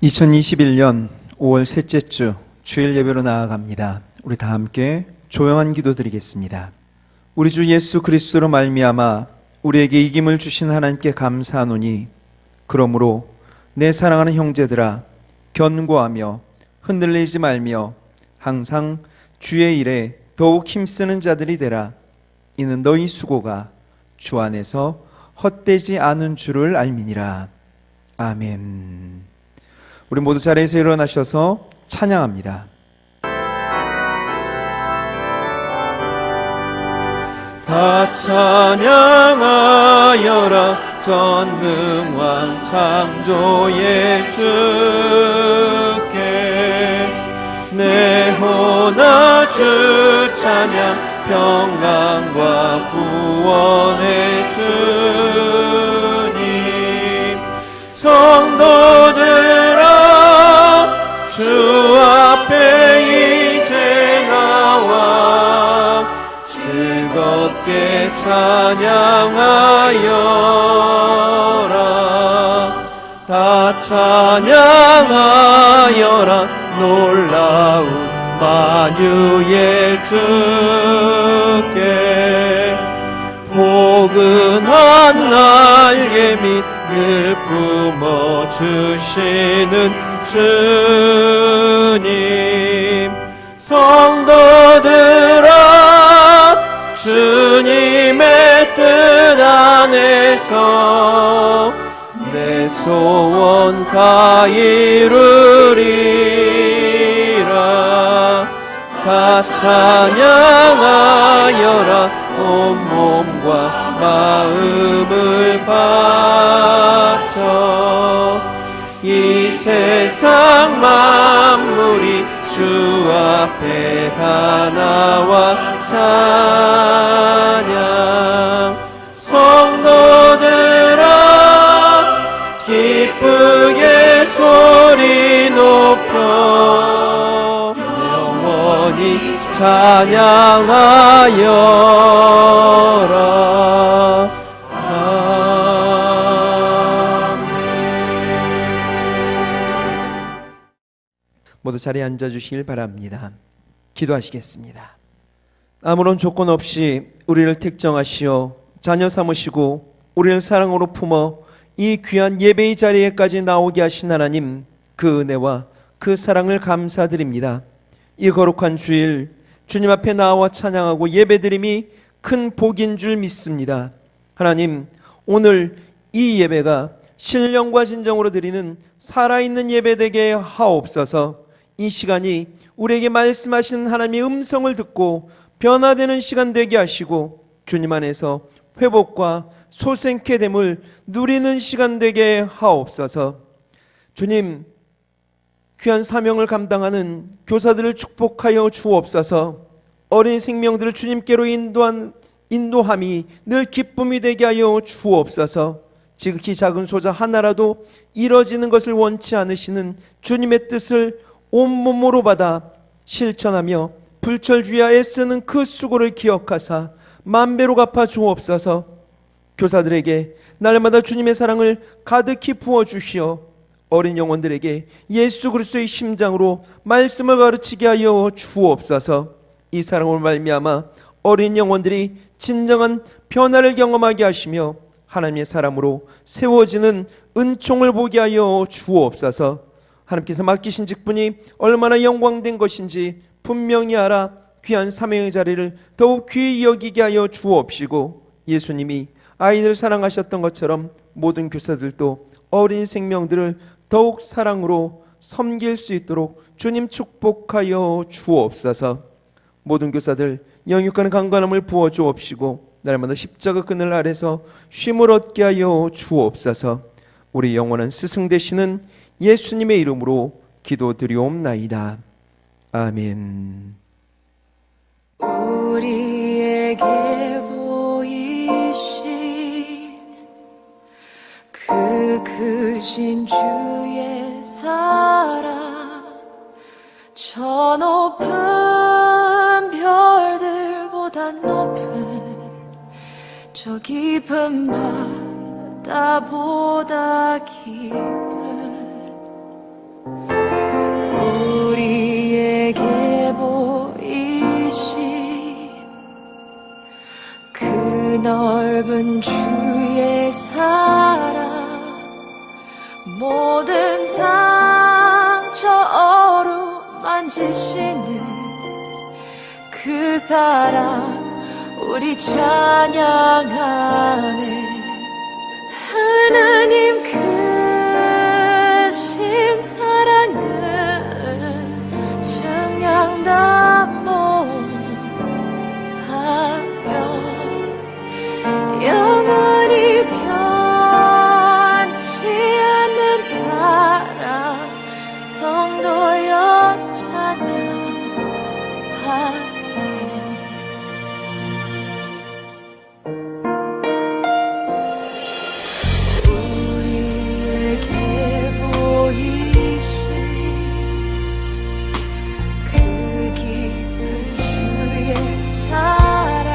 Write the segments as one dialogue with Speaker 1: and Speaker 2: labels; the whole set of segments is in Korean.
Speaker 1: 2021년 5월 셋째 주 주일 예배로 나아갑니다. 우리 다 함께 조용한 기도 드리겠습니다. 우리 주 예수 그리스도로 말미암아 우리에게 이김을 주신 하나님께 감사하노니 그러므로 내 사랑하는 형제들아 견고하며 흔들리지 말며 항상 주의 일에 더욱 힘쓰는 자들이 되라. 이는 너희 수고가 주 안에서 헛되지 않은 줄을 알미니라. 아멘. 우리 모두 자리에서 일어나셔서 찬양합니다. 다 찬양하여라 전능왕 창조의 주께 내 혼아 주 찬양 평강과 구원의 주님 성도들아 주 앞에 이제 나와 즐겁게 찬양하여라 다 찬양하여라 놀라운 만유의 주께 포근한 날개 및 늘 품어주시는 주님 성도들아 주님의 뜻 안에서 내 소원 다 이루리라 다 찬양하여라 온 몸과 마음을 바쳐 이 세상 만물이 주 앞에 다 나와 찬양 성도들아 기쁘게 소리 높여 영원히 찬양하여라. 아멘. 모두 자리에 앉아주시길 바랍니다. 기도하시겠습니다. 아무런 조건 없이 우리를 택정하시어 자녀 삼으시고 우리를 사랑으로 품어 이 귀한 예배의 자리에까지 나오게 하신 하나님 그 은혜와 그 사랑을 감사드립니다. 이 거룩한 주일 주님 앞에 나와 찬양하고 예배드림이 큰 복인 줄 믿습니다. 하나님 오늘 이 예배가 신령과 진정으로 드리는 살아있는 예배 되게 하옵소서. 이 시간이 우리에게 말씀하시는 하나님의 음성을 듣고 변화되는 시간 되게 하시고 주님 안에서 회복과 소생케 됨을 누리는 시간 되게 하옵소서. 주님 귀한 사명을 감당하는 교사들을 축복하여 주옵소서. 어린 생명들을 주님께로 인도함이 늘 기쁨이 되게 하여 주옵소서. 지극히 작은 소자 하나라도 이뤄지는 것을 원치 않으시는 주님의 뜻을 온몸으로 받아 실천하며 불철주야 애쓰는 그 수고를 기억하사 만배로 갚아 주옵소서. 교사들에게 날마다 주님의 사랑을 가득히 부어주시어 어린 영혼들에게 예수 그리스도의 심장으로 말씀을 가르치게 하여 주옵소서. 이 사랑으로 말미암아 어린 영혼들이 진정한 변화를 경험하게 하시며 하나님의 사람으로 세워지는 은총을 보게 하여 주옵소서. 하나님께서 맡기신 직분이 얼마나 영광된 것인지 분명히 알아 귀한 사명의 자리를 더욱 귀히 여기게 하여 주옵시고 예수님이 아이들 사랑하셨던 것처럼 모든 교사들도 어린 생명들을 더욱 사랑으로 섬길 수 있도록 주님 축복하여 주옵소서. 모든 교사들 영육하는 강건함을 부어 주옵시고 날마다 십자가 그늘 아래서 쉼을 얻게 하여 주옵소서. 우리 영원한 스승 되시는 예수님의 이름으로 기도드리옵나이다. 아멘.
Speaker 2: 우리에게 보이신 그 크신 주의 사랑 저 높은 별들보다 높은 저 깊은 바다보다 깊은 만지시는 그 사랑 우리 찬양하네. 하나님 크신 사랑은 증량담보하며 영원히 변치 않는 사랑 성도여 찬양하세. 우리에게 보이신 그 깊은 주의 사랑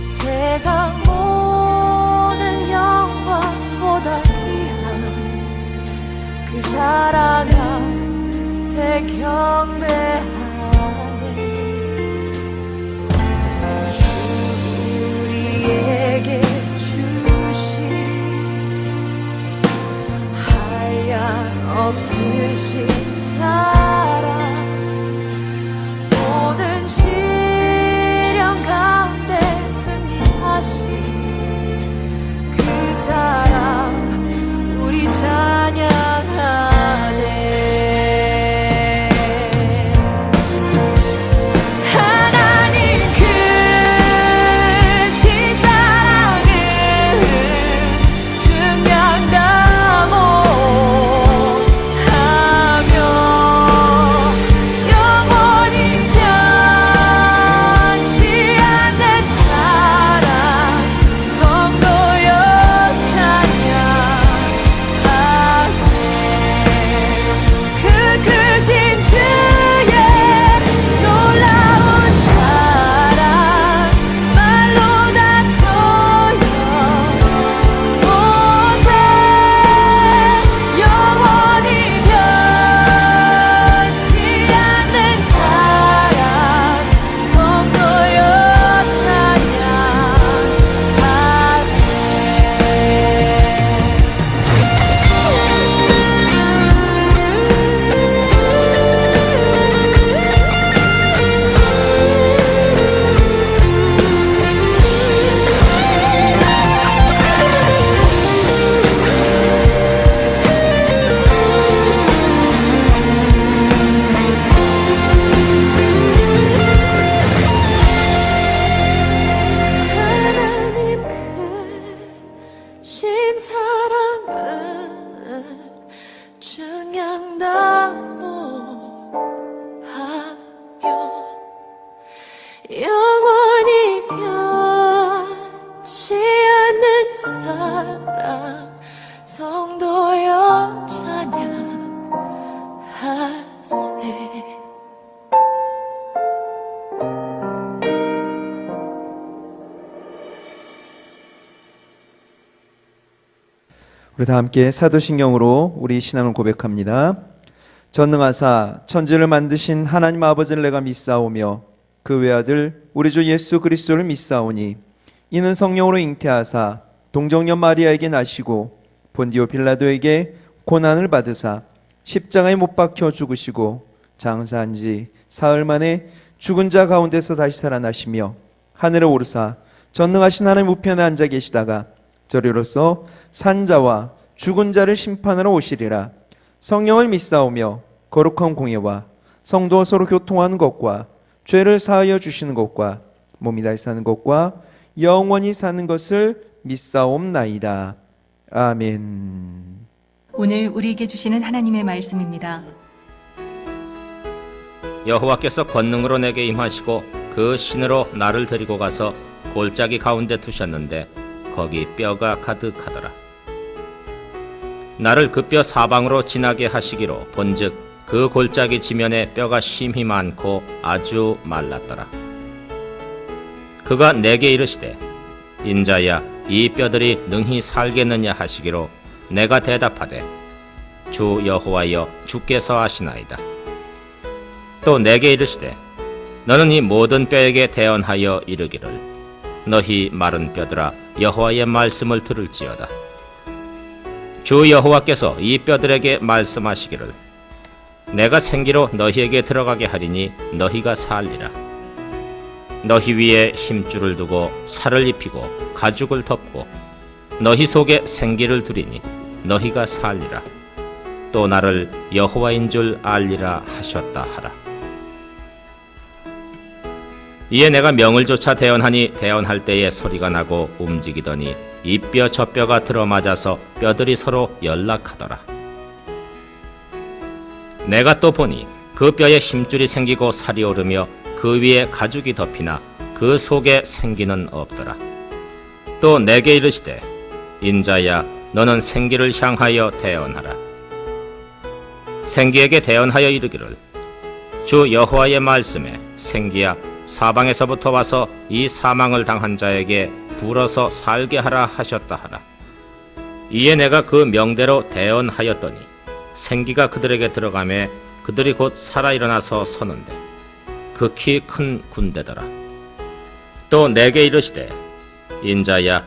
Speaker 2: 세상 모든 영광보다 귀한 그 사랑 앞에 경배하네. 주 우리에게 주신 한량 없으신 사랑 모든 시련 가운데 승리하신 그 사랑 우리 찬양하네. 하나님 크신 사랑은 증량담보하며 영원히 변치 않는 사랑 성도여 찬양하세. 그 크신 주의 놀라운 사랑 말로 다 표현 못해. 영원히 변치 않는 사랑 성도여 하나님 크신 사랑은 증량담보하며 영원히 변치 않는 사랑 성도여 찬양하세.
Speaker 1: 우리 다 함께 사도신경으로 우리 신앙을 고백합니다. 전능하사 천지를 만드신 하나님 아버지를 내가 믿사오며 그 외아들 우리 주 예수 그리스도를 믿사오니 이는 성령으로 잉태하사 동정녀 마리아에게 나시고 본디오 빌라도에게 고난을 받으사 십자가에 못 박혀 죽으시고 장사한 지 사흘 만에 죽은 자 가운데서 다시 살아나시며 하늘에 오르사 전능하신 하나님 우편에 앉아 계시다가 저리로서 산자와 죽은 자를 심판하러 오시리라. 성령을 믿사오며 거룩한 공예와 성도와 서로 교통하는 것과 죄를 사하여 주시는 것과 몸이 다시 사는 것과 영원히 사는 것을 믿사옵나이다. 아멘.
Speaker 3: 오늘 우리에게 주시는 하나님의 말씀입니다.
Speaker 4: 여호와께서 권능으로 내게 임하시고 그 신으로 나를 데리고 가서 골짜기 가운데 두셨는데 거기 뼈가 가득하더라. 나를 그 뼈 사방으로 지나게 하시기로 본즉 그 골짜기 지면에 뼈가 심히 많고 아주 말랐더라. 그가 내게 이르시되 인자야 이 뼈들이 능히 살겠느냐 하시기로 내가 대답하되 주 여호와여 주께서 아시나이다. 또 내게 이르시되 너는 이 모든 뼈에게 대언하여 이르기를 너희 마른 뼈들아 여호와의 말씀을 들을지어다. 주 여호와께서 이 뼈들에게 말씀하시기를 내가 생기로 너희에게 들어가게 하리니 너희가 살리라. 너희 위에 힘줄을 두고 살을 입히고 가죽을 덮고 너희 속에 생기를 두리니 너희가 살리라. 또 나를 여호와인 줄 알리라 하셨다 하라. 이에 내가 명을 조차 대언하니 대언할 때에 소리가 나고 움직이더니 이 뼈 저 뼈가 들어맞아서 뼈들이 서로 연락하더라. 내가 또 보니 그 뼈에 힘줄이 생기고 살이 오르며 그 위에 가죽이 덮이나 그 속에 생기는 없더라. 또 내게 이르시되 인자야 너는 생기를 향하여 대언하라. 생기에게 대언하여 이르기를 주 여호와의 말씀에 생기야 사방에서부터 와서 이 사망을 당한 자에게 불어서 살게 하라 하셨다 하라. 이에 내가 그 명대로 대언하였더니 생기가 그들에게 들어가매 그들이 곧 살아 일어나서 서는데 극히 큰 군대더라. 또 내게 이르시되 인자야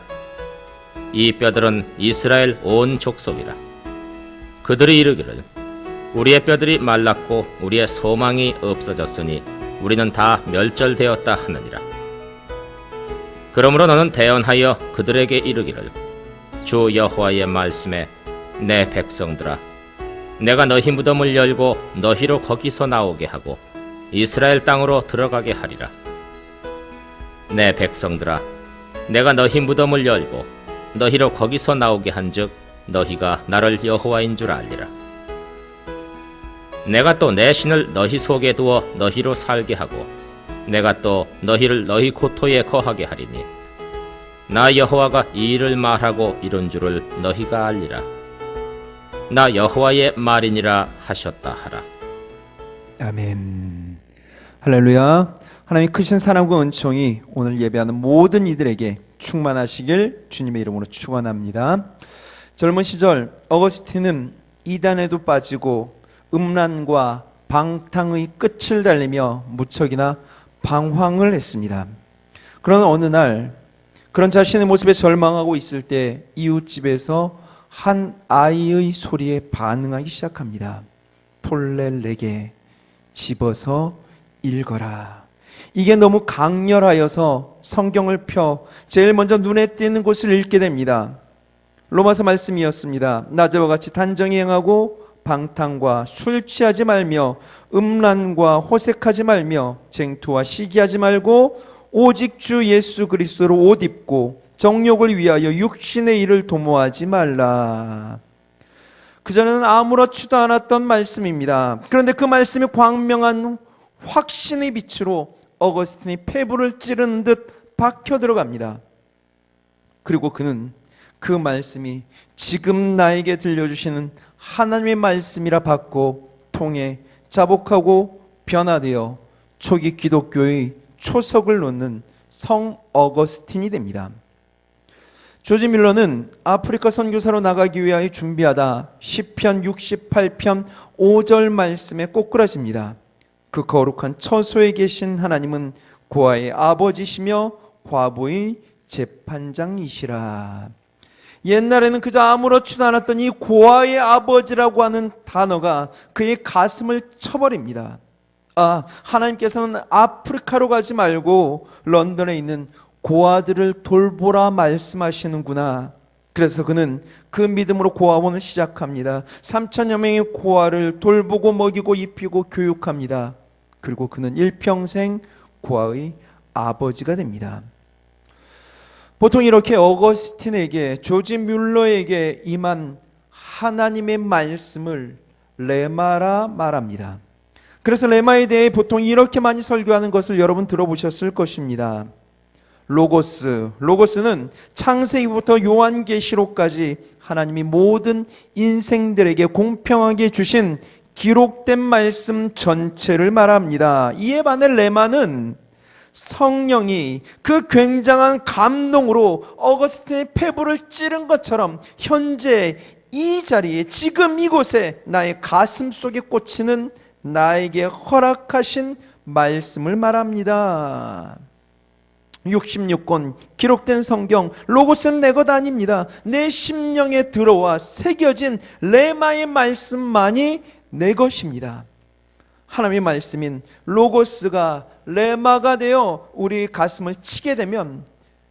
Speaker 4: 이 뼈들은 이스라엘 온 족속이라. 그들이 이르기를 우리의 뼈들이 말랐고 우리의 소망이 없어졌으니 우리는 다 멸절되었다 하느니라. 그러므로 너는 대언하여 그들에게 이르기를 주 여호와의 말씀에 내 백성들아 내가 너희 무덤을 열고 너희로 거기서 나오게 하고 이스라엘 땅으로 들어가게 하리라. 내 백성들아 내가 너희 무덤을 열고 너희로 거기서 나오게 한즉 너희가 나를 여호와인 줄 알리라. 내가 또 내 신을 너희 속에 두어 너희로 살게 하고 내가 또 너희를 너희 고토에 거하게 하리니 나 여호와가 이 일을 말하고 이룬 줄을 너희가 알리라. 나 여호와의 말이니라 하셨다 하라.
Speaker 1: 아멘. 할렐루야. 하나님의 크신 사랑과 은총이 오늘 예배하는 모든 이들에게 충만하시길 주님의 이름으로 축원합니다. 젊은 시절 어거스틴은 이단에도 빠지고 음란과 방탕의 끝을 달리며 무척이나 방황을 했습니다. 그러나 어느 날 그런 자신의 모습에 절망하고 있을 때 이웃집에서 한 아이의 소리에 반응하기 시작합니다. 톨렐레게 집어서 읽어라. 이게 너무 강렬하여서 성경을 펴 제일 먼저 눈에 띄는 곳을 읽게 됩니다. 로마서 말씀이었습니다. 낮에와 같이 단정히 행하고 방탕과 술 취하지 말며 음란과 호색하지 말며 쟁투와 시기하지 말고 오직 주 예수 그리스도로 옷 입고 정욕을 위하여 육신의 일을 도모하지 말라. 그전에는 아무렇지도 않았던 말씀입니다. 그런데 그 말씀이 광명한 확신의 빛으로 어거스틴이 폐부를 찌르는 듯 박혀 들어갑니다. 그리고 그는 그 말씀이 지금 나에게 들려주시는 하나님의 말씀이라 받고 통해 자복하고 변화되어 초기 기독교의 초석을 놓는 성 어거스틴이 됩니다. 조지 밀러는 아프리카 선교사로 나가기 위하여 준비하다 시편 68편 5절 말씀에 꼬꾸라집니다. 그 거룩한 처소에 계신 하나님은 고아의 아버지시며 과부의 재판장이시라. 옛날에는 그저 아무렇지도 않았던 이 고아의 아버지라고 하는 단어가 그의 가슴을 쳐버립니다. 아, 하나님께서는 아프리카로 가지 말고 런던에 있는 고아들을 돌보라 말씀하시는구나. 그래서 그는 그 믿음으로 고아원을 시작합니다. 3,000여 명의 고아를 돌보고 먹이고 입히고 교육합니다. 그리고 그는 일평생 고아의 아버지가 됩니다. 보통 이렇게 어거스틴에게 조지 뮬러에게 임한 하나님의 말씀을 레마라 말합니다. 그래서 레마에 대해 보통 이렇게 많이 설교하는 것을 여러분 들어보셨을 것입니다. 로고스는 창세기부터 요한계시록까지 하나님이 모든 인생들에게 공평하게 주신 기록된 말씀 전체를 말합니다. 이에 반해 레마는 성령이 그 굉장한 감동으로 어거스틴의 폐부를 찌른 것처럼 현재 이 자리에 지금 이곳에 나의 가슴 속에 꽂히는 나에게 허락하신 말씀을 말합니다. 66권 기록된 성경, 로고스는 내 것 아닙니다. 내 심령에 들어와 새겨진 레마의 말씀만이 내 것입니다. 하나님의 말씀인 로고스가 레마가 되어 우리 가슴을 치게 되면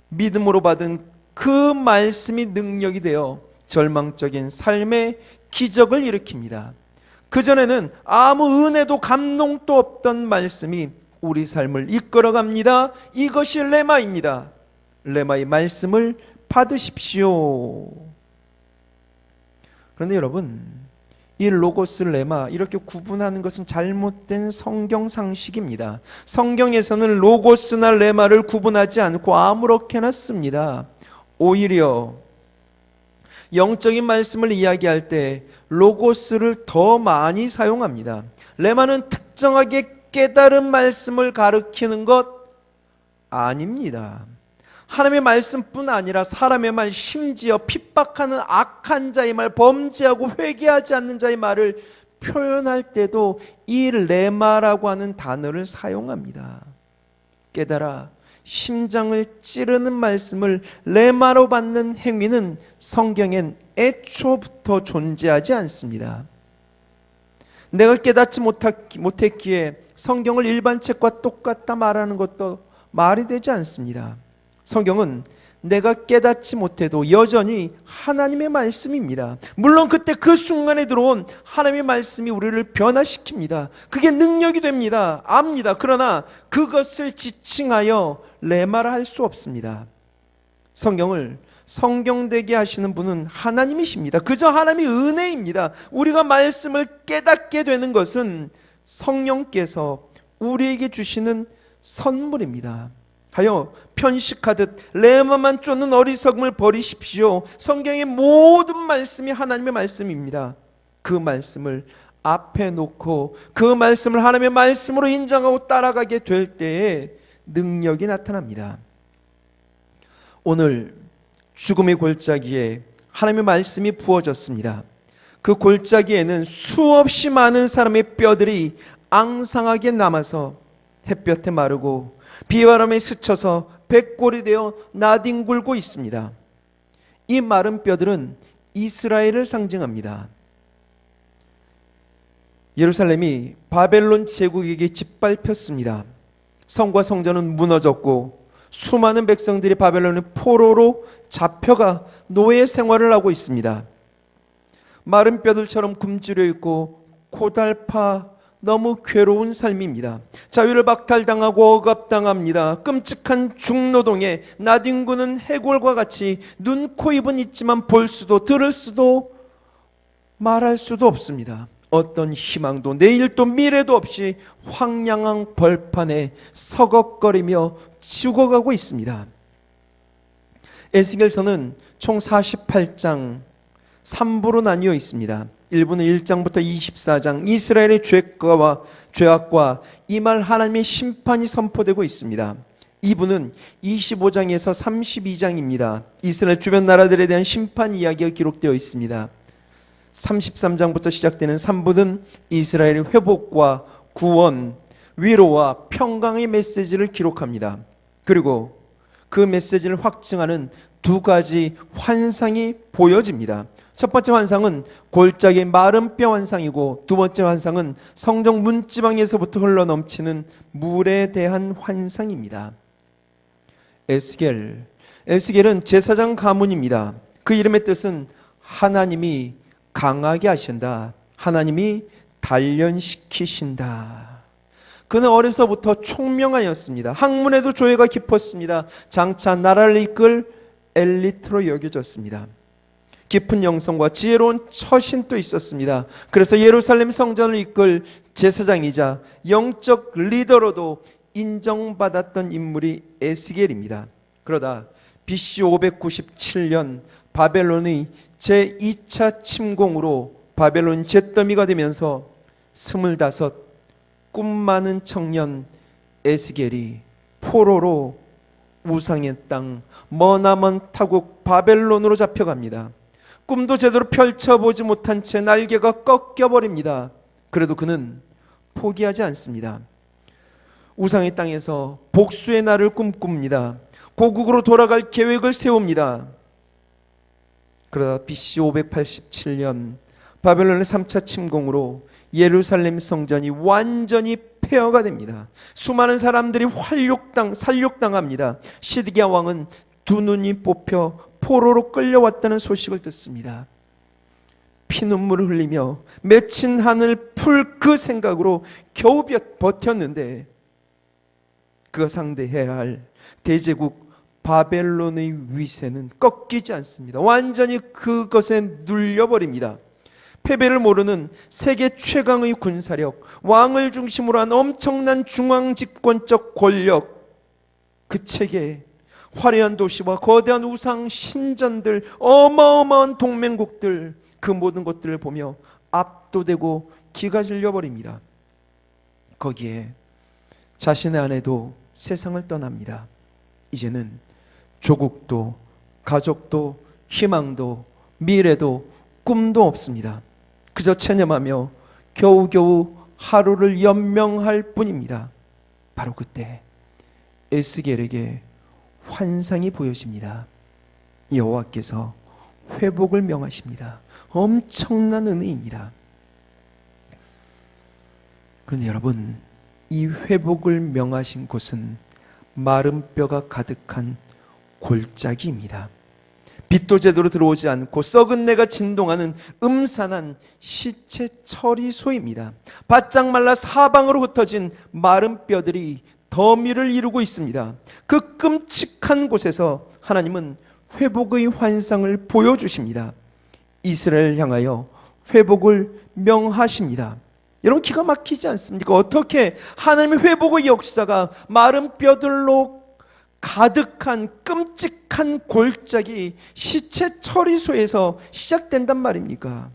Speaker 1: 믿음으로 받은 그 말씀이 능력이 되어 절망적인 삶의 기적을 일으킵니다. 그전에는 아무 은혜도 감동도 없던 말씀이 우리 삶을 이끌어갑니다. 이것이 레마입니다. 레마의 말씀을 받으십시오. 그런데 여러분, 이 로고스 레마 이렇게 구분하는 것은 잘못된 성경 상식입니다. 성경에서는 로고스나 레마를 구분하지 않고 아무렇게나 씁니다. 오히려 영적인 말씀을 이야기할 때 로고스를 더 많이 사용합니다. 레마는 특정하게 깨달은 말씀을 가리키는 것 아닙니다. 하나님의 말씀뿐 아니라 사람의 말, 심지어 핍박하는 악한 자의 말, 범죄하고 회개하지 않는 자의 말을 표현할 때도 이 레마라고 하는 단어를 사용합니다. 깨달아 심장을 찌르는 말씀을 레마로 받는 행위는 성경엔 애초부터 존재하지 않습니다. 내가 깨닫지 못했기에 성경을 일반 책과 똑같다 말하는 것도 말이 되지 않습니다. 성경은 내가 깨닫지 못해도 여전히 하나님의 말씀입니다. 물론 그때 그 순간에 들어온 하나님의 말씀이 우리를 변화시킵니다. 그게 능력이 됩니다. 압니다. 그러나 그것을 지칭하여 레마라 할 수 없습니다. 성경을 성경되게 하시는 분은 하나님이십니다. 그저 하나님의 은혜입니다. 우리가 말씀을 깨닫게 되는 것은 성령께서 우리에게 주시는 선물입니다. 하여 편식하듯 레마만 쫓는 어리석음을 버리십시오. 성경의 모든 말씀이 하나님의 말씀입니다. 그 말씀을 앞에 놓고 그 말씀을 하나님의 말씀으로 인정하고 따라가게 될 때에 능력이 나타납니다. 오늘 죽음의 골짜기에 하나님의 말씀이 부어졌습니다. 그 골짜기에는 수없이 많은 사람의 뼈들이 앙상하게 남아서 햇볕에 마르고 비바람에 스쳐서 백골이 되어 나뒹굴고 있습니다. 이 마른 뼈들은 이스라엘을 상징합니다. 예루살렘이 바벨론 제국에게 짓밟혔습니다. 성과 성전은 무너졌고 수많은 백성들이 바벨론의 포로로 잡혀가 노예 생활을 하고 있습니다. 마른 뼈들처럼 굶주려 있고 고달파 너무 괴로운 삶입니다. 자유를 박탈당하고 억압당합니다. 끔찍한 중노동에 나뒹구는 해골과 같이 눈, 코, 입은 있지만 볼 수도 들을 수도 말할 수도 없습니다. 어떤 희망도 내일도 미래도 없이 황량한 벌판에 서걱거리며 죽어가고 있습니다. 에스겔서는 총 48장 3부로 나뉘어 있습니다. 1부는 1장부터 24장 이스라엘의 죄악과 임할 하나님의 심판이 선포되고 있습니다. 2부는 25장에서 32장입니다. 이스라엘 주변 나라들에 대한 심판 이야기가 기록되어 있습니다. 33장부터 시작되는 3부는 이스라엘의 회복과 구원, 위로와 평강의 메시지를 기록합니다. 그리고 그 메시지를 확증하는 두 가지 환상이 보여집니다. 첫 번째 환상은 골짜기의 마른 뼈 환상이고 두 번째 환상은 성정 문지방에서부터 흘러넘치는 물에 대한 환상입니다. 에스겔은 제사장 가문입니다. 그 이름의 뜻은 하나님이 강하게 하신다, 하나님이 단련시키신다. 그는 어려서부터 총명하였습니다. 학문에도 조예가 깊었습니다. 장차 나라를 이끌 엘리트로 여겨졌습니다. 깊은 영성과 지혜로운 처신도 있었습니다. 그래서 예루살렘 성전을 이끌 제사장이자 영적 리더로도 인정받았던 인물이 에스겔입니다. 그러다 BC 597년 바벨론의 제2차 침공으로 바벨론 잿더미가 되면서 25 꿈 많은 청년 에스겔이 포로로 우상의 땅 머나먼 타국 바벨론으로 잡혀갑니다. 꿈도 제대로 펼쳐보지 못한 채 날개가 꺾여버립니다. 그래도 그는 포기하지 않습니다. 우상의 땅에서 복수의 날을 꿈꿉니다. 고국으로 돌아갈 계획을 세웁니다. 그러다 BC 587년 바벨론의 3차 침공으로 예루살렘 성전이 완전히 폐허가 됩니다. 수많은 사람들이 살육당합니다. 시드기야 왕은 두 눈이 뽑혀 포로로 끌려왔다는 소식을 듣습니다. 피눈물을 흘리며 맺힌 하늘 풀 그 생각으로 겨우 버텼는데 그가 상대해야 할 대제국 바벨론의 위세는 꺾이지 않습니다. 완전히 그것에 눌려버립니다. 패배를 모르는 세계 최강의 군사력, 왕을 중심으로 한 엄청난 중앙 집권적 권력, 그 체계, 화려한 도시와 거대한 우상 신전들, 어마어마한 동맹국들, 그 모든 것들을 보며 압도되고 기가 질려버립니다. 거기에 자신의 아내도 세상을 떠납니다. 이제는 조국도 가족도 희망도 미래도 꿈도 없습니다. 그저 체념하며 겨우겨우 하루를 연명할 뿐입니다. 바로 그때 에스겔에게 환상이 보여집니다. 여호와께서 회복을 명하십니다. 엄청난 은혜입니다. 그런데 여러분, 이 회복을 명하신 곳은 마른 뼈가 가득한 골짜기입니다. 빛도 제대로 들어오지 않고 썩은 내가 진동하는 음산한 시체 처리소입니다. 바짝 말라 사방으로 흩어진 마른 뼈들이 더미를 이루고 있습니다. 그 끔찍한 곳에서 하나님은 회복의 환상을 보여주십니다. 이스라엘을 향하여 회복을 명하십니다. 여러분, 기가 막히지 않습니까? 어떻게 하나님의 회복의 역사가 마른 뼈들로 가득한 끔찍한 골짜기 시체 처리소에서 시작된단 말입니까?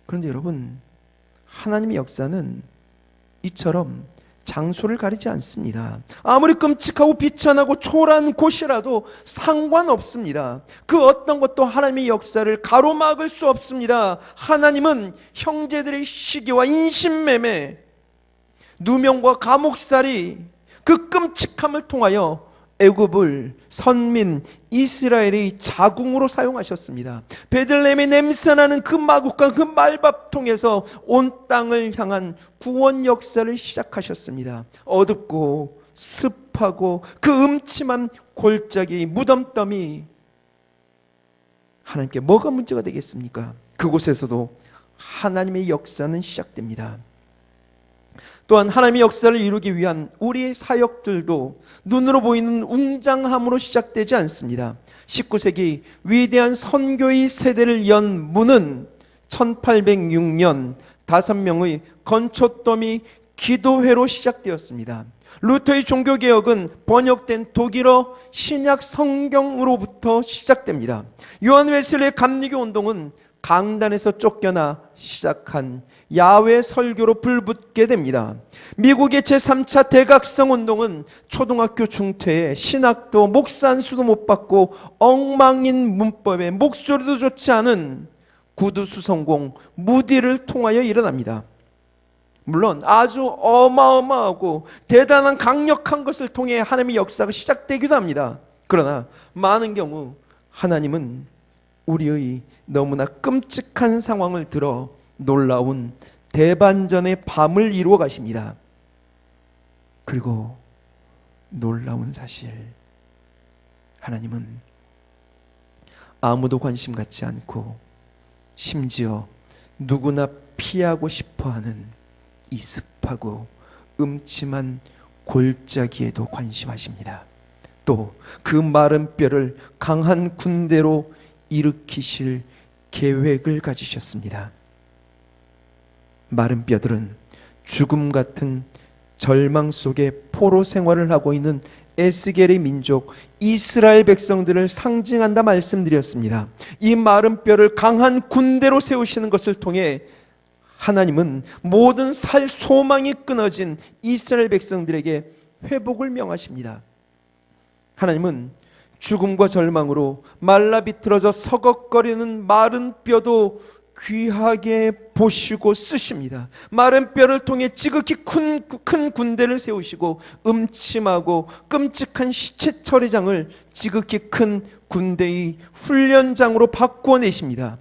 Speaker 1: 그런데 여러분, 하나님의 역사는 이처럼 장소를 가리지 않습니다. 아무리 끔찍하고 비천하고 초라한 곳이라도 상관없습니다. 그 어떤 것도 하나님의 역사를 가로막을 수 없습니다. 하나님은 형제들의 시기와 인신매매, 누명과 감옥살이, 그 끔찍함을 통하여 애굽을 선민 이스라엘의 자궁으로 사용하셨습니다. 베들레헴의 냄새나는 그 마국과 그 말밥통에서 온 땅을 향한 구원 역사를 시작하셨습니다. 어둡고 습하고 그 음침한 골짜기 무덤더미, 하나님께 뭐가 문제가 되겠습니까? 그곳에서도 하나님의 역사는 시작됩니다. 또한 하나님의 역사를 이루기 위한 우리의 사역들도 눈으로 보이는 웅장함으로 시작되지 않습니다. 19세기 위대한 선교의 세대를 연 문은 1806년 5명의 건초더미 기도회로 시작되었습니다. 루터의 종교개혁은 번역된 독일어 신약 성경으로부터 시작됩니다. 요한 웨슬리의 감리교 운동은 강단에서 쫓겨나 시작한 야외 설교로 불붙게 됩니다. 미국의 제3차 대각성 운동은 초등학교 중퇴에 신학도 목사 안수도 못 받고 엉망인 문법에 목소리도 좋지 않은 구두수성공 무디를 통하여 일어납니다. 물론 아주 어마어마하고 대단한 강력한 것을 통해 하나님의 역사가 시작되기도 합니다. 그러나 많은 경우 하나님은 우리의 너무나 끔찍한 상황을 들어 놀라운 대반전의 밤을 이루어 가십니다. 그리고 놀라운 사실, 하나님은 아무도 관심 갖지 않고 심지어 누구나 피하고 싶어하는 이 습하고 음침한 골짜기에도 관심하십니다. 또 그 마른 뼈를 강한 군대로 일으키실 계획을 가지셨습니다. 마른 뼈들은 죽음 같은 절망 속에 포로 생활을 하고 있는 에스겔의 민족 이스라엘 백성들을 상징한다 말씀드렸습니다. 이 마른 뼈를 강한 군대로 세우시는 것을 통해 하나님은 모든 살 소망이 끊어진 이스라엘 백성들에게 회복을 명하십니다. 하나님은 죽음과 절망으로 말라 비틀어져 서걱거리는 마른 뼈도 귀하게 보시고 쓰십니다. 마른 뼈를 통해 지극히 큰 군대를 세우시고 음침하고 끔찍한 시체 처리장을 지극히 큰 군대의 훈련장으로 바꾸어 내십니다.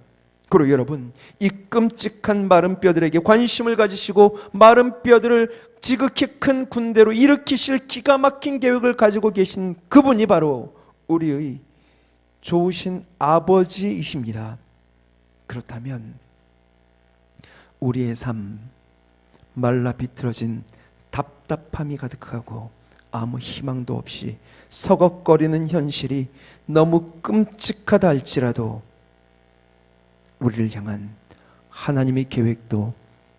Speaker 1: 그리고 여러분, 이 끔찍한 마른 뼈들에게 관심을 가지시고 마른 뼈들을 지극히 큰 군대로 일으키실 기가 막힌 계획을 가지고 계신 그분이 바로 우리의 좋으신 아버지이십니다. 그렇다면 우리의 삶, 말라 비틀어진 답답함이 가득하고 아무 희망도 없이 서걱거리는 현실이 너무 끔찍하다 할지라도 우리를 향한 하나님의 계획도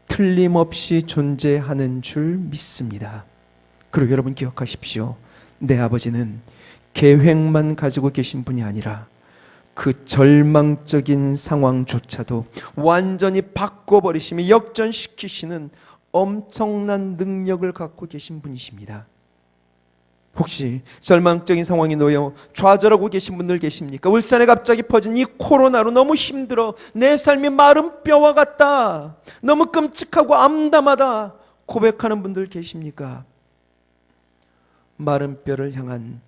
Speaker 1: 틀림없이 존재하는 줄 믿습니다. 그리고 여러분 기억하십시오. 내 아버지는 계획만 가지고 계신 분이 아니라 그 절망적인 상황조차도 완전히 바꿔버리시며 역전시키시는 엄청난 능력을 갖고 계신 분이십니다. 혹시 절망적인 상황에 놓여 좌절하고 계신 분들 계십니까? 울산에 갑자기 퍼진 이 코로나로 너무 힘들어 내 삶이 마른 뼈와 같다, 너무 끔찍하고 암담하다 고백하는 분들 계십니까? 마른 뼈를 향한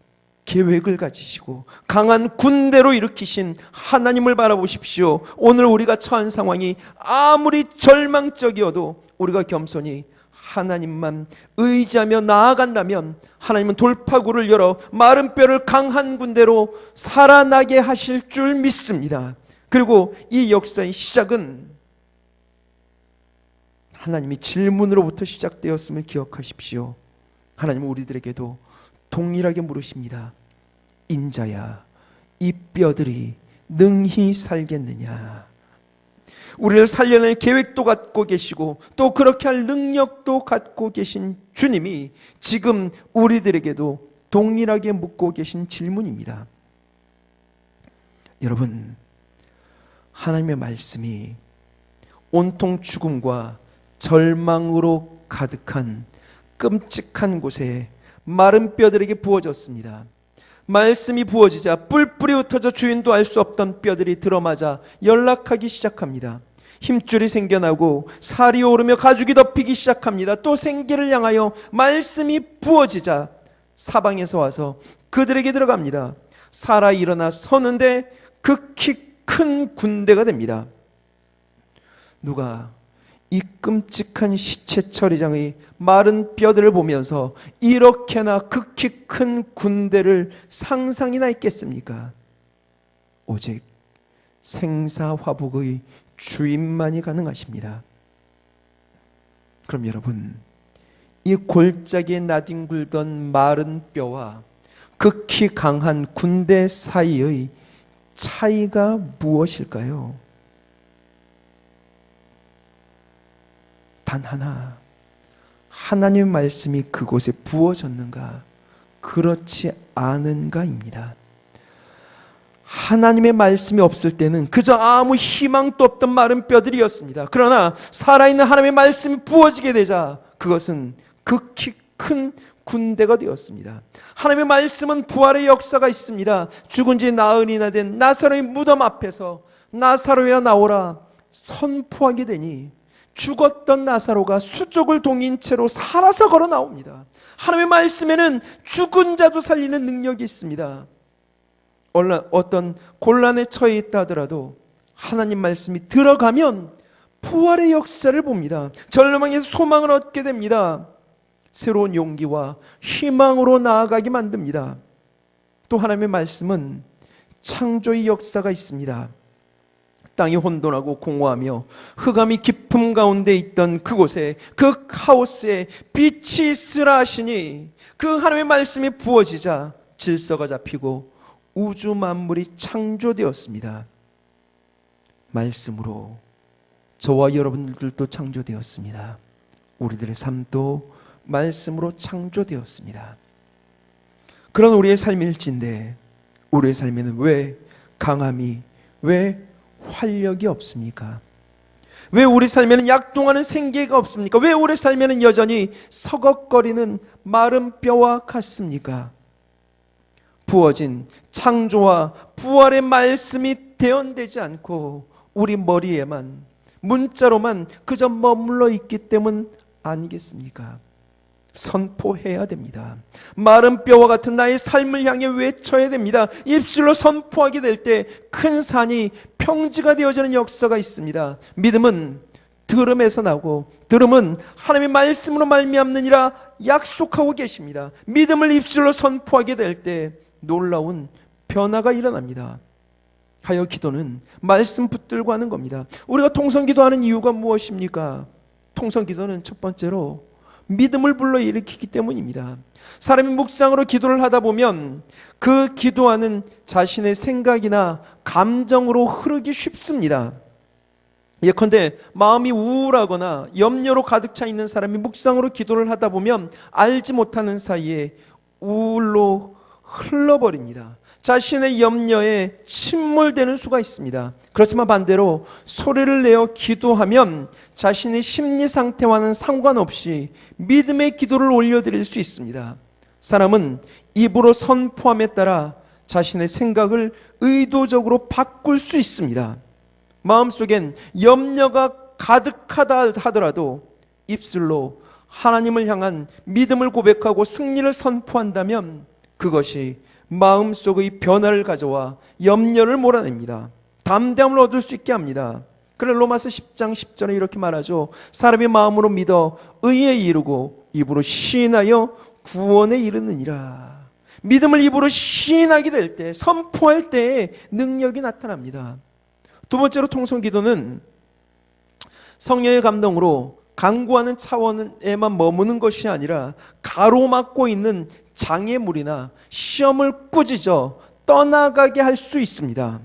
Speaker 1: 계획을 가지시고 강한 군대로 일으키신 하나님을 바라보십시오. 오늘 우리가 처한 상황이 아무리 절망적이어도 우리가 겸손히 하나님만 의지하며 나아간다면 하나님은 돌파구를 열어 마른 뼈를 강한 군대로 살아나게 하실 줄 믿습니다. 그리고 이 역사의 시작은 하나님이 질문으로부터 시작되었음을 기억하십시오. 하나님은 우리들에게도 동일하게 물으십니다. 인자야, 이 뼈들이 능히 살겠느냐? 우리를 살려낼 계획도 갖고 계시고 또 그렇게 할 능력도 갖고 계신 주님이 지금 우리들에게도 동일하게 묻고 계신 질문입니다. 여러분, 하나님의 말씀이 온통 죽음과 절망으로 가득한 끔찍한 곳에 마른 뼈들에게 부어졌습니다. 말씀이 부어지자 뿔뿔이 흩어져 주인도 알 수 없던 뼈들이 들어맞아 연락하기 시작합니다. 힘줄이 생겨나고 살이 오르며 가죽이 덮이기 시작합니다. 또 생기를 향하여 말씀이 부어지자 사방에서 와서 그들에게 들어갑니다. 살아 일어나 서는데 극히 큰 군대가 됩니다. 누가 이 끔찍한 시체 처리장의 마른 뼈들을 보면서 이렇게나 극히 큰 군대를 상상이나 했겠습니까? 오직 생사화복의 주인만이 가능하십니다. 그럼 여러분, 이 골짜기에 나뒹굴던 마른 뼈와 극히 강한 군대 사이의 차이가 무엇일까요? 단 하나, 하나님의 말씀이 그곳에 부어졌는가, 그렇지 않은가입니다. 하나님의 말씀이 없을 때는 그저 아무 희망도 없던 마른 뼈들이었습니다. 그러나 살아있는 하나님의 말씀이 부어지게 되자 그것은 극히 큰 군대가 되었습니다. 하나님의 말씀은 부활의 역사가 있습니다. 죽은 지 나흘이나 된 나사로의 무덤 앞에서 나사로야 나오라 선포하게 되니 죽었던 나사로가 수족을 동인 채로 살아서 걸어 나옵니다. 하나님의 말씀에는 죽은 자도 살리는 능력이 있습니다. 어떤 곤란에 처해 있다 하더라도 하나님 말씀이 들어가면 부활의 역사를 봅니다. 절망에서 소망을 얻게 됩니다. 새로운 용기와 희망으로 나아가게 만듭니다. 또 하나님의 말씀은 창조의 역사가 있습니다. 땅이 혼돈하고 공허하며 흑암이 깊음 가운데 있던 그곳에, 그 카오스에 빛이 있으라 하시니 그 하나님의 말씀이 부어지자 질서가 잡히고 우주 만물이 창조되었습니다. 말씀으로 저와 여러분들도 창조되었습니다. 우리들의 삶도 말씀으로 창조되었습니다. 그런 우리의 삶일진데 우리의 삶에는 왜 강함이, 왜 활력이 없습니까? 왜 우리 삶에는 약동하는 생기가 없습니까? 왜 우리 삶에는 여전히 서걱거리는 마른 뼈와 같습니까? 부어진 창조와 부활의 말씀이 대언되지 않고 우리 머리에만, 문자로만 그저 머물러 있기 때문 아니겠습니까? 선포해야 됩니다. 마른 뼈와 같은 나의 삶을 향해 외쳐야 됩니다. 입술로 선포하게 될 때 큰 산이 평지가 되어지는 역사가 있습니다. 믿음은 들음에서 나고 들음은 하나님의 말씀으로 말미암느니라 약속하고 계십니다. 믿음을 입술로 선포하게 될 때 놀라운 변화가 일어납니다. 하여 기도는 말씀 붙들고 하는 겁니다. 우리가 통성기도하는 이유가 무엇입니까? 통성기도는 첫 번째로 믿음을 불러일으키기 때문입니다. 사람이 묵상으로 기도를 하다 보면 그 기도하는 자신의 생각이나 감정으로 흐르기 쉽습니다. 예컨대 마음이 우울하거나 염려로 가득 차 있는 사람이 묵상으로 기도를 하다 보면 알지 못하는 사이에 우울로 흘러버립니다. 자신의 염려에 침몰되는 수가 있습니다. 그렇지만 반대로 소리를 내어 기도하면 자신의 심리 상태와는 상관없이 믿음의 기도를 올려드릴 수 있습니다. 사람은 입으로 선포함에 따라 자신의 생각을 의도적으로 바꿀 수 있습니다. 마음속엔 염려가 가득하다 하더라도 입술로 하나님을 향한 믿음을 고백하고 승리를 선포한다면 그것이 마음속의 변화를 가져와 염려를 몰아냅니다. 담대함을 얻을 수 있게 합니다. 그래 로마서 10장 10절에 이렇게 말하죠. 사람이 마음으로 믿어 의에 이르고 입으로 시인하여 구원에 이르느니라. 믿음을 입으로 시인하게 될 때, 선포할 때에 능력이 나타납니다. 두 번째로 통성기도는 성령의 감동으로 간구하는 차원에만 머무는 것이 아니라 가로막고 있는 장애물이나 시험을 꾸짖어 떠나가게 할 수 있습니다.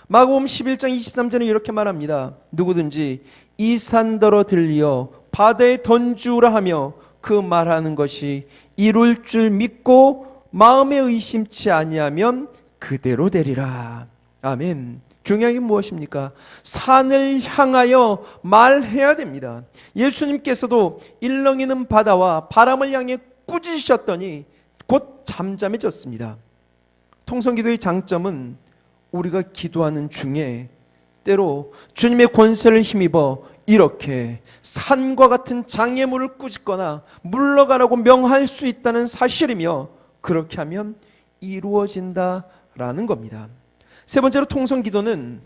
Speaker 1: 마가복음 11장 23절에 이렇게 말합니다. 누구든지 이 산더러 들리어 바다에 던주라 하며 그 말하는 것이 이룰 줄 믿고 마음에 의심치 아니하면 그대로 되리라. 아멘. 중요한 게 무엇입니까? 산을 향하여 말해야 됩니다. 예수님께서도 일렁이는 바다와 바람을 향해 꾸짖으셨더니 곧 잠잠해졌습니다. 통성기도의 장점은 우리가 기도하는 중에 때로 주님의 권세를 힘입어 이렇게 산과 같은 장애물을 꾸짖거나 물러가라고 명할 수 있다는 사실이며 그렇게 하면 이루어진다라는 겁니다. 세 번째로 통성기도는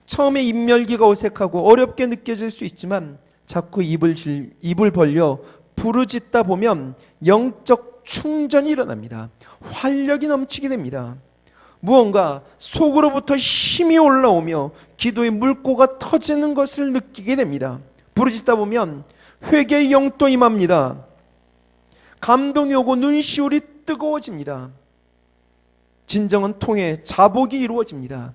Speaker 1: 처음에 인멸기가 어색하고 어렵게 느껴질 수 있지만 자꾸 입을 벌려 부르짖다 보면 영적 충전이 일어납니다. 활력이 넘치게 됩니다. 무언가 속으로부터 힘이 올라오며 기도의 물꼬가 터지는 것을 느끼게 됩니다. 부르짖다 보면 회개의 영도 임합니다. 감동이 오고 눈시울이 뜨거워집니다. 진정한 통해 자복이 이루어집니다.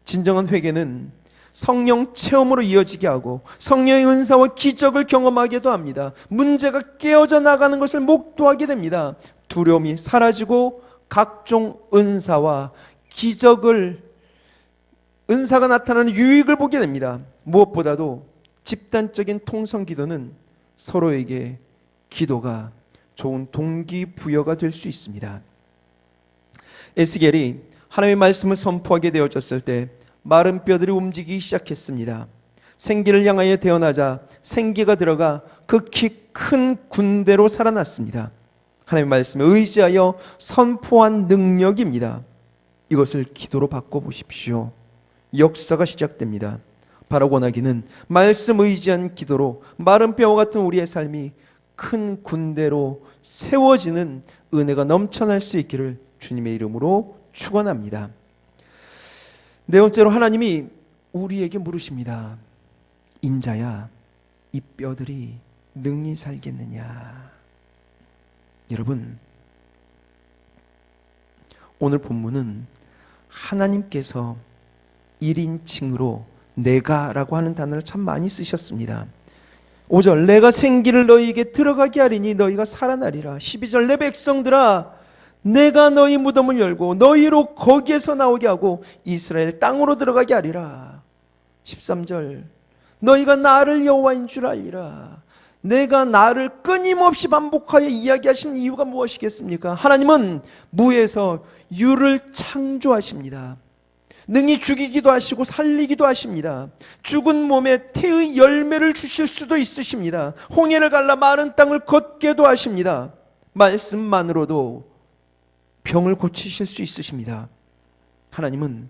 Speaker 1: 진정한 회개는 성령 체험으로 이어지게 하고 성령의 은사와 기적을 경험하게도 합니다. 문제가 깨어져 나가는 것을 목도하게 됩니다. 두려움이 사라지고 각종 은사와 기적을 은사가 나타나는 유익을 보게 됩니다. 무엇보다도 집단적인 통성기도는 서로에게 기도가 좋은 동기부여가 될 수 있습니다. 에스겔이 하나님의 말씀을 선포하게 되어졌을 때 마른 뼈들이 움직이기 시작했습니다. 생기를 향하여 태어나자 생기가 들어가 극히 큰 군대로 살아났습니다. 하나님의 말씀에 의지하여 선포한 능력입니다. 이것을 기도로 바꿔보십시오. 역사가 시작됩니다. 바로 원하기는 말씀 의지한 기도로 마른 뼈와 같은 우리의 삶이 큰 군대로 세워지는 은혜가 넘쳐날 수 있기를 주님의 이름으로 축원합니다. 네 번째로 하나님이 우리에게 물으십니다. 인자야, 이 뼈들이 능히 살겠느냐? 여러분, 오늘 본문은 하나님께서 1인칭으로 내가라고 하는 단어를 참 많이 쓰셨습니다. 5절 내가 생기를 너희에게 들어가게 하리니 너희가 살아나리라. 12절 내 백성들아 내가 너희 무덤을 열고 너희로 거기에서 나오게 하고 이스라엘 땅으로 들어가게 하리라. 13절 너희가 나를 여호와인 줄 알리라. 내가 나를 끊임없이 반복하여 이야기하신 이유가 무엇이겠습니까? 하나님은 무에서 유를 창조하십니다. 능히 죽이기도 하시고 살리기도 하십니다. 죽은 몸에 태의 열매를 주실 수도 있으십니다. 홍해를 갈라 마른 땅을 걷게도 하십니다. 말씀만으로도 병을 고치실 수 있으십니다. 하나님은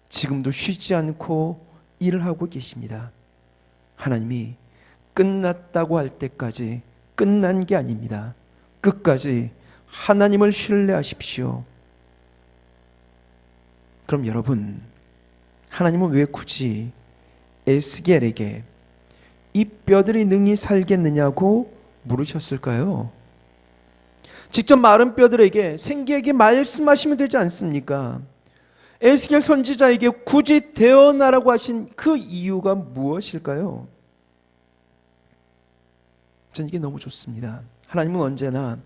Speaker 1: 지금도 쉬지 않고 일을 하고 계십니다. 하나님이 끝났다고 할 때까지 끝난 게 아닙니다. 끝까지 하나님을 신뢰하십시오. 그럼 여러분, 하나님은 왜 굳이 에스겔에게 이 뼈들이 능히 살겠느냐고 물으셨을까요? 직접 마른 뼈들에게 생기에게 말씀하시면 되지 않습니까? 에스겔 선지자에게 굳이 되어나라고 하신 그 이유가 무엇일까요? 전 이게 너무 좋습니다. 하나님은 언제나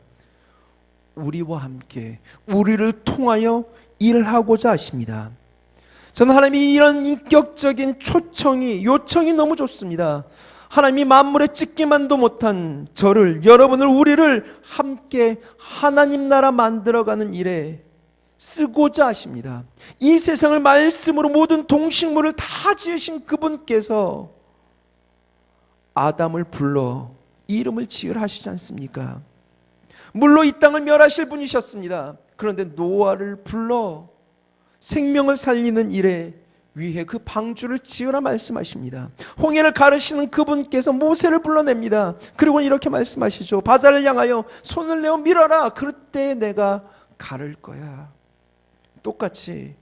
Speaker 1: 우리와 함께 우리를 통하여 일하고자 하십니다. 저는 하나님이 이런 인격적인 요청이 너무 좋습니다. 하나님이 만물에 찍기만도 못한 저를, 여러분을, 우리를 함께 하나님 나라 만들어가는 일에 쓰고자 하십니다. 이 세상을 말씀으로 모든 동식물을 다 지으신 그분께서 아담을 불러 이름을 지으라 하시지 않습니까? 물로 이 땅을 멸하실 분이셨습니다. 그런데 노아를 불러 생명을 살리는 일에 위해 그 방주를 지으라 말씀하십니다. 홍해를 가르시는 그분께서 모세를 불러냅니다. 그리고 이렇게 말씀하시죠. 바다를 향하여 손을 내어 밀어라. 그때 내가 가를 거야. 똑같이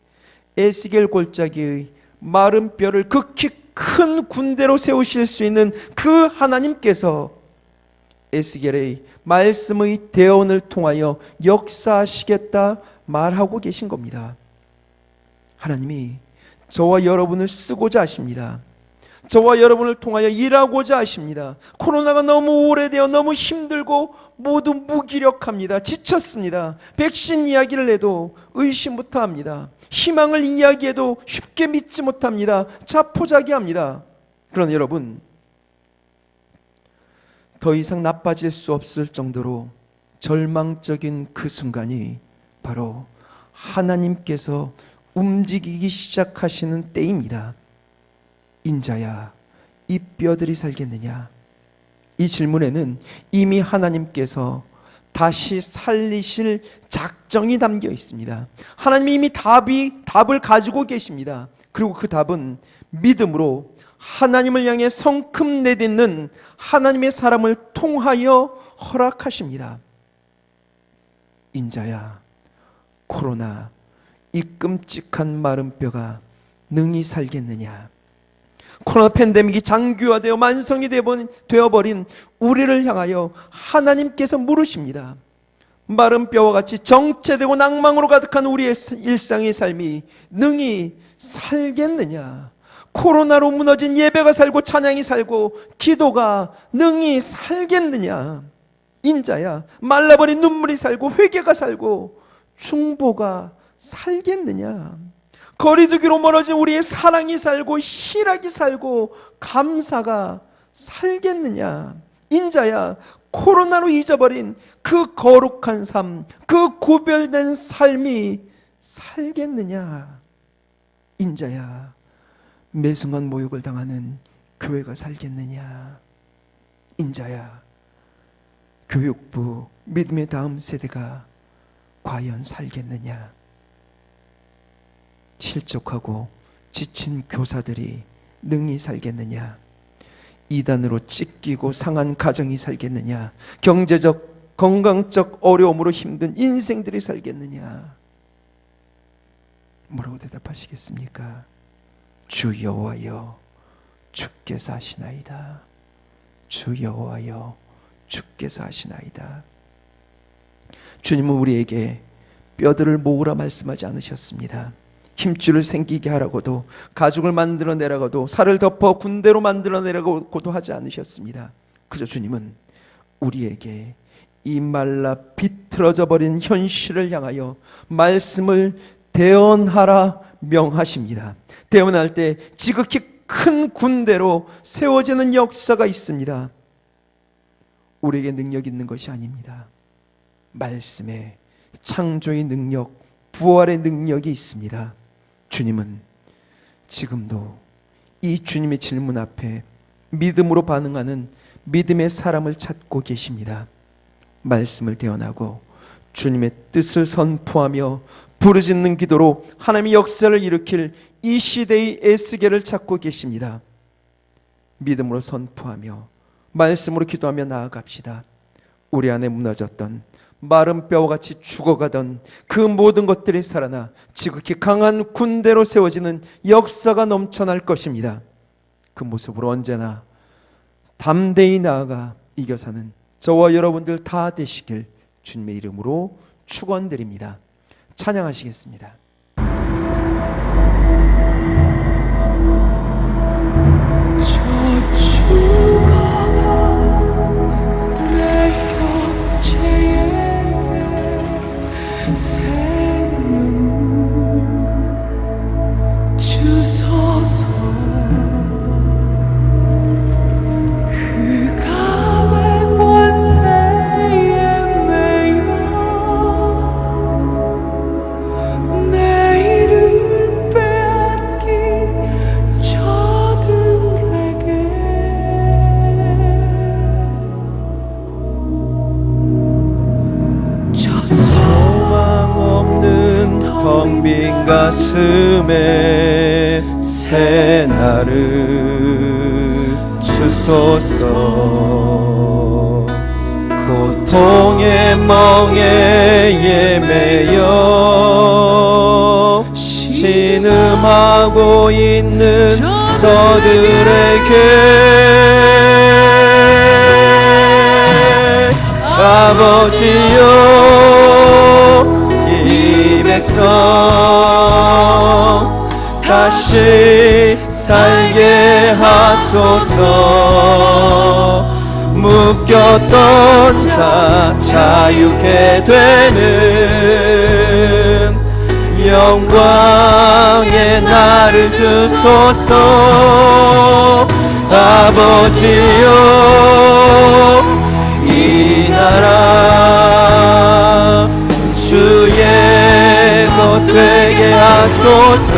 Speaker 1: 에스겔 골짜기의 마른 뼈를 극히 큰 군대로 세우실 수 있는 그 하나님께서 에스겔의 말씀의 대언을 통하여 역사하시겠다 말하고 계신 겁니다. 하나님이 저와 여러분을 쓰고자 하십니다. 저와 여러분을 통하여 일하고자 하십니다. 코로나가 너무 오래되어 너무 힘들고 모두 무기력합니다. 지쳤습니다. 백신 이야기를 해도 의심부터 합니다. 희망을 이야기해도 쉽게 믿지 못합니다. 자포자기합니다. 그러나 여러분, 더 이상 나빠질 수 없을 정도로 절망적인 그 순간이 바로 하나님께서 움직이기 시작하시는 때입니다. 인자야, 이 뼈들이 살겠느냐? 이 질문에는 이미 하나님께서 다시 살리실 작정이 담겨 있습니다. 하나님이 이미 답을 가지고 계십니다. 그리고 그 답은 믿음으로 하나님을 향해 성큼 내딛는 하나님의 사람을 통하여 허락하십니다. 인자야, 코로나, 이 끔찍한 마른 뼈가 능히 살겠느냐? 코로나 팬데믹이 장기화되어 만성이 되어버린 우리를 향하여 하나님께서 물으십니다. 마른 뼈와 같이 정체되고 낭망으로 가득한 우리의 일상의 삶이 능히 살겠느냐? 코로나로 무너진 예배가 살고 찬양이 살고 기도가 능히 살겠느냐? 인자야, 말라버린 눈물이 살고 회개가 살고 중보가 살겠느냐? 거리두기로 멀어진 우리의 사랑이 살고 희락이 살고 감사가 살겠느냐? 인자야, 코로나로 잊어버린 그 거룩한 삶, 그 구별된 삶이 살겠느냐? 인자야, 매순간 모욕을 당하는 교회가 살겠느냐? 인자야, 교육부, 믿음의 다음 세대가 과연 살겠느냐? 실족하고 지친 교사들이 능히 살겠느냐? 이단으로 찢기고 상한 가정이 살겠느냐? 경제적, 건강적 어려움으로 힘든 인생들이 살겠느냐? 뭐라고 대답하시겠습니까? 주 여호와여, 주께서 하시나이다. 주 여호와여, 주께서 하시나이다. 주님은 우리에게 뼈들을 모으라 말씀하지 않으셨습니다. 힘줄을 생기게 하라고도, 가죽을 만들어내라고도, 살을 덮어 군대로 만들어내라고도 하지 않으셨습니다. 그저 주님은 우리에게 이 말라 비틀어져 버린 현실을 향하여 말씀을 대언하라 명하십니다. 대언할 때 지극히 큰 군대로 세워지는 역사가 있습니다. 우리에게 능력 있는 것이 아닙니다. 말씀에 창조의 능력, 부활의 능력이 있습니다. 주님은 지금도 이 주님의 질문 앞에 믿음으로 반응하는 믿음의 사람을 찾고 계십니다. 말씀을 대언하고 주님의 뜻을 선포하며 부르짖는 기도로 하나님의 역사를 일으킬 이 시대의 에스겔을 찾고 계십니다. 믿음으로 선포하며 말씀으로 기도하며 나아갑시다. 우리 안에 무너졌던 마른 뼈와 같이 죽어가던 그 모든 것들이 살아나 지극히 강한 군대로 세워지는 역사가 넘쳐날 것입니다. 그 모습으로 언제나 담대히 나아가 이겨 사는 저와 여러분들 다 되시길 주님의 이름으로 축원드립니다. 찬양하시겠습니다. 빈 가슴에 새 날을 주소서. 고통의 멍에 매여 신음하고 있는 저들에게 아버지여 이 백성 다시 살게 하소서. 묶였던 자 자유케 되는 영광의 날을 주소서. 아버지여 이 나라 주의 것 되게 하소서.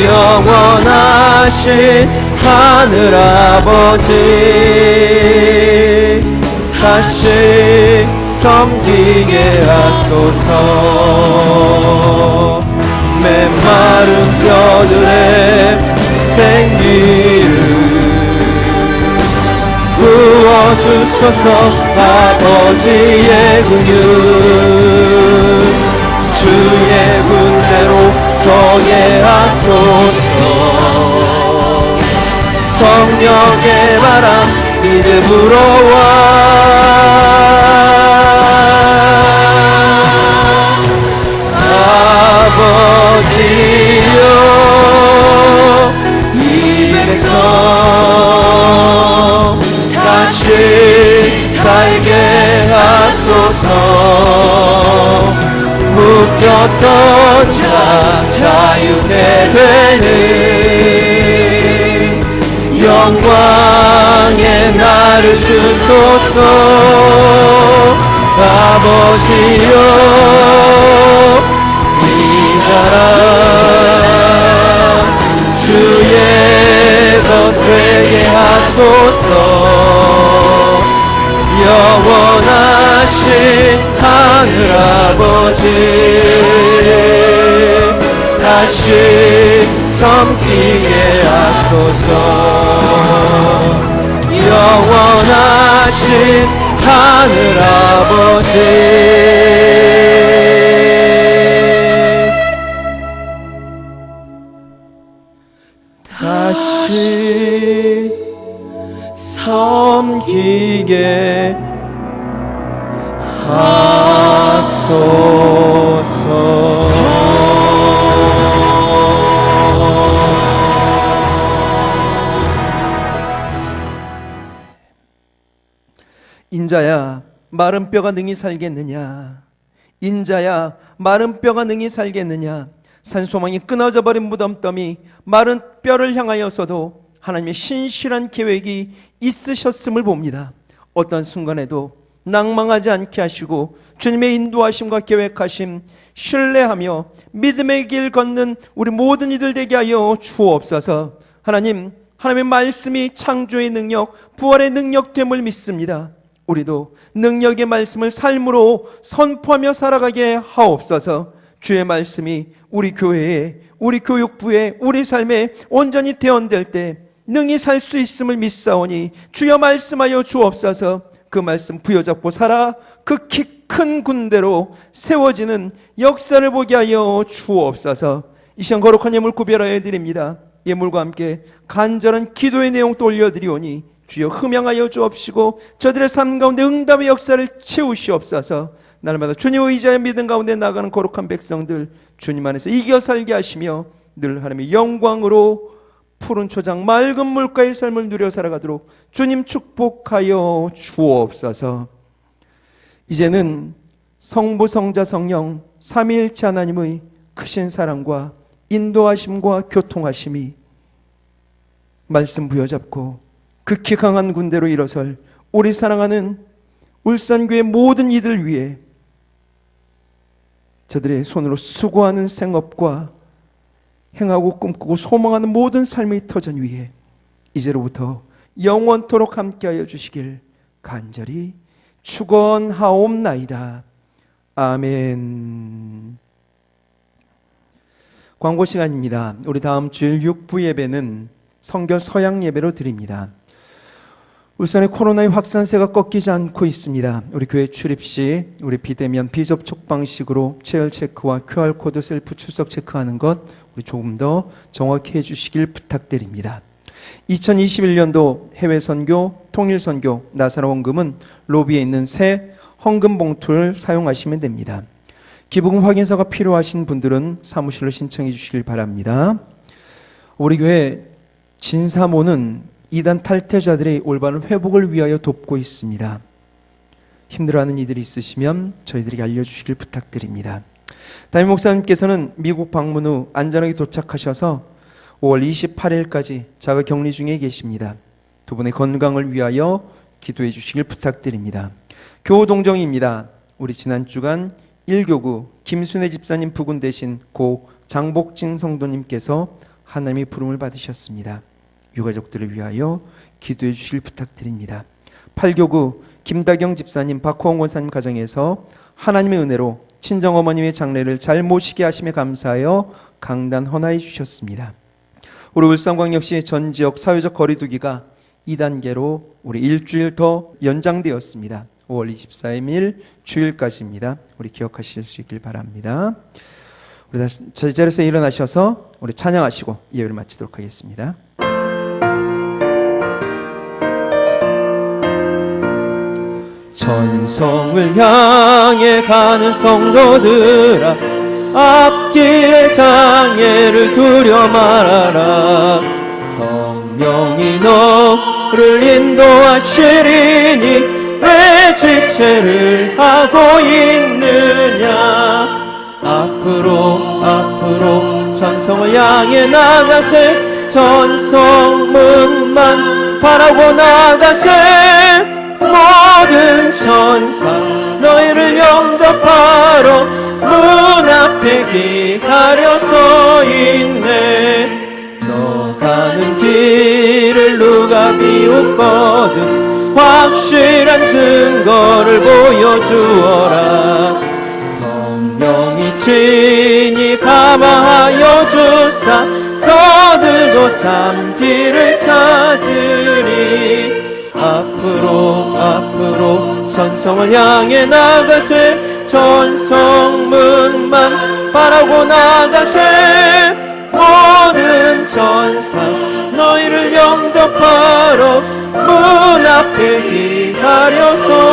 Speaker 1: 영원하신 하늘 아버지 다시 섬기게 하소서. 메마른 뼈들의 생기를 부어주소서. 아버지의 근육 주의 군대로 서게 하소서. 성령의 바람 이제 불어와 아버지여 이 백성 다시 살게 하소서. 묶였던 자 자유케 되는 영광의 날을 주소서. 아버지여 이 나라 주의 것 되게 하소서. 영원하신 하늘 아버지 다시 섬기게 하소서. 영원하신 하늘 아버지 다시 섬기게 인자야 마른 뼈가 능히 살겠느냐. 인자야 마른 뼈가 능히 살겠느냐. 산소망이 끊어져 버린 무덤더미 마른 뼈를 향하여서도 하나님의 신실한 계획이 있으셨음을 봅니다. 어떤 순간에도 낭망하지 않게 하시고 주님의 인도하심과 계획하심 신뢰하며 믿음의 길 걷는 우리 모든 이들 되게 하여 주옵소서. 하나님, 하나님의 말씀이 창조의 능력, 부활의 능력됨을 믿습니다. 우리도 능력의 말씀을 삶으로 선포하며 살아가게 하옵소서. 주의 말씀이 우리 교회에, 우리 교육부에, 우리 삶에 온전히 대언될 때 능히 살 수 있음을 믿사오니 주여 말씀하여 주옵소서. 그 말씀 부여잡고 살아 극히 큰 군대로 세워지는 역사를 보게 하여 주옵소서. 이 시간 거룩한 예물 구별하여 드립니다. 예물과 함께 간절한 기도의 내용도 올려드리오니 주여 흠양하여 주옵시고 저들의 삶 가운데 응답의 역사를 채우시옵소서. 날마다 주님의 의지하여 믿음 가운데 나가는 거룩한 백성들 주님 안에서 이겨 살게 하시며 늘 하나님의 영광으로 푸른 초장 맑은 물가의 삶을 누려 살아가도록 주님 축복하여 주옵소서. 이제는 성부 성자 성령 삼위일체 하나님의 크신 사랑과 인도하심과 교통하심이 말씀 부여잡고 극히 강한 군대로 일어설 우리 사랑하는 울산교회 모든 이들 위해 저들의 손으로 수고하는 생업과 행하고 꿈꾸고 소망하는 모든 삶의 터전 위에 이제로부터 영원토록 함께하여 주시길 간절히 축원하옵나이다. 아멘. 광고 시간입니다. 우리 다음 주일 6부 예배는 성결 서양 예배로 드립니다. 울산의 코로나의 확산세가 꺾이지 않고 있습니다. 우리 교회 출입 시 우리 비대면 비접촉 방식으로 체열 체크와 QR코드 셀프 출석 체크하는 것 우리 조금 더 정확히 해주시길 부탁드립니다. 2021년도 해외 선교, 통일 선교, 나사로 헌금은 로비에 있는 새 헌금 봉투를 사용하시면 됩니다. 기부금 확인서가 필요하신 분들은 사무실로 신청해 주시길 바랍니다. 우리 교회 진사모는 이단 탈퇴자들의 올바른 회복을 위하여 돕고 있습니다. 힘들어하는 이들이 있으시면 저희들에게 알려주시길 부탁드립니다. 담임 목사님께서는 미국 방문 후 안전하게 도착하셔서 5월 28일까지 자가 격리 중에 계십니다. 두 분의 건강을 위하여 기도해 주시길 부탁드립니다. 교우동정입니다. 우리 지난 주간 1교구 김순애 집사님 부군 대신 고 장복진 성도님께서 하나님의 부름을 받으셨습니다. 유가족들을 위하여 기도해 주시길 부탁드립니다. 8교구 김다경 집사님 박호원 권사님 가정에서 하나님의 은혜로 친정어머님의 장례를 잘 모시게 하심에 감사하여 강단 헌화해 주셨습니다. 우리 울산광역시 전 지역 사회적 거리두기가 2단계로 우리 일주일 더 연장되었습니다. 5월 24일 주일까지입니다. 우리 기억하실 수 있길 바랍니다. 우리 다시 제자리에서 일어나셔서 우리 찬양하시고 예배를 마치도록 하겠습니다. 천성을 향해 가는 성도들아 앞길의 장애를 두려 말아라. 성령이 너를 인도하시리니 왜 지체를 하고 있느냐. 앞으로 천성을 향해 나가세. 천성문만 바라고 나가세. 모든 천사 너희를 영접하러 문 앞에 기다려 서 있네. 너 가는 길을 누가 비웃거든 확실한 증거를 보여주어라. 성령이 친히 감화하여 주사 저들도 참 길을 찾으리. 앞으로 천성을 향해 나가세. 천성문만 바라고 나가세. 모든 천사 너희를 영접하러 문 앞에 기다려서